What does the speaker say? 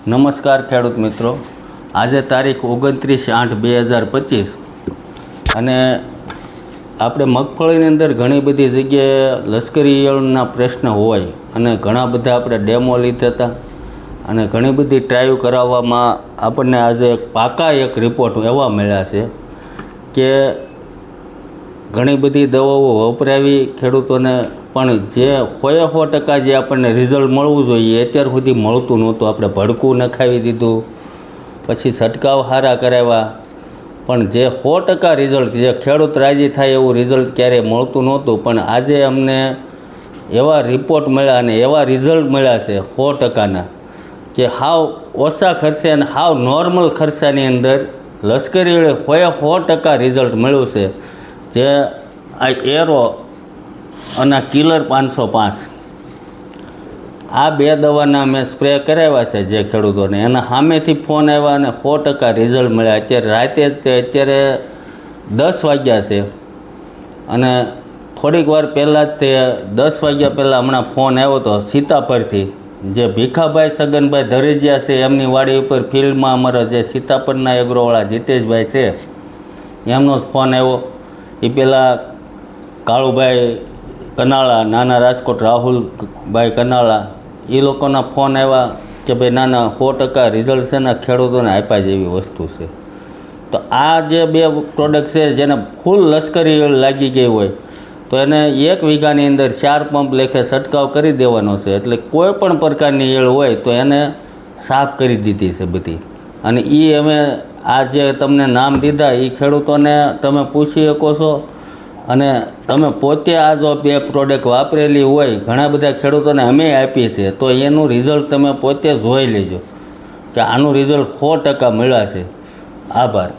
નમસ્કાર ખેડૂત મિત્રો, આજે તારીખ 29/8/2025 અને આપણે મગફળીની અંદર ઘણી બધી જગ્યાએ લશ્કરી ઈયળના પ્રશ્ન હોય અને ઘણા બધા આપણે ડેમો લીધા હતા અને ઘણી બધી ટ્રાય કરાવવામાં આપણને આજે પાકા એક રિપોર્ટ એવા મળ્યા છે કે ઘણી બધી દવાઓ વપરાવી ખેડૂતોને, પણ જે 100% જે આપણને રિઝલ્ટ મળવું જોઈએ અત્યાર સુધી મળતું નહોતું. આપણે ભડકું નખાવી દીધું, પછી છંટકાવ સારા કરાવ્યા, પણ જે 100% રિઝલ્ટ, જે ખેડૂત રાજી થાય એવું રિઝલ્ટ ક્યારેય મળતું નહોતું. પણ આજે અમને એવા રિપોર્ટ મળ્યા અને એવા રિઝલ્ટ મળ્યા છે 100%ના કે હાવ ઓછા ખર્ચે અને હાવ નોર્મલ ખર્ચાની અંદર લશ્કરી 100% રિઝલ્ટ મળ્યું છે. જે આ એરો અને કિલર 505 આ બે દવાના મેં સ્પ્રે કરાવ્યા છે જે ખેડૂતોને, એના સામેથી ફોન આવ્યા અને 100% રિઝલ્ટ મળ્યા. અત્યારે 10 વાગ્યા છે અને થોડીક વાર પહેલાં જ તે 10 વાગ્યા પહેલાં હમણાં ફોન આવ્યો હતો સીતાપરથી, જે ભીખાભાઈ સગનભાઈ ધરેજિયા છે એમની વાડી ઉપર ફિલ્ડમાં અમારા જે સીતાપરના એગ્રોવાળા જીતેશભાઈ છે એમનો જ ફોન આવ્યો. એ પહેલાં કાળુભાઈ કનાળા, નાના રાજકોટ રાહુલભાઈ કનાળા, એ લોકોના ફોન આવ્યા કે ભાઈ નાના 100% રિઝલ્ટ છે ને ખેડૂતોને આપ્યા જેવી વસ્તુ છે. તો આ જે બે પ્રોડક્ટ છે જેને ફૂલ લશ્કરી લાગી ગઈ હોય તો એને 1 વીઘાની અંદર 4 પંપ લેખે છંટકાવ કરી દેવાનો છે. એટલે કોઈ પણ પ્રકારની ઈયળ હોય તો એને સાફ કરી દીધી છે બધી. અને એ અમે આ જે તમને નામ દીધા એ ખેડૂતોને તમે પૂછી શકો છો અને તમે પોતે આ જો બે પ્રોડક્ટ વાપરેલી હોય, ઘણા બધા ખેડૂતોને અમે આપી છે, તો એનું રિઝલ્ટ તમે પોતે જોઈ લેજો કે આનું રિઝલ્ટ 100% મળ્યા છે. આભાર.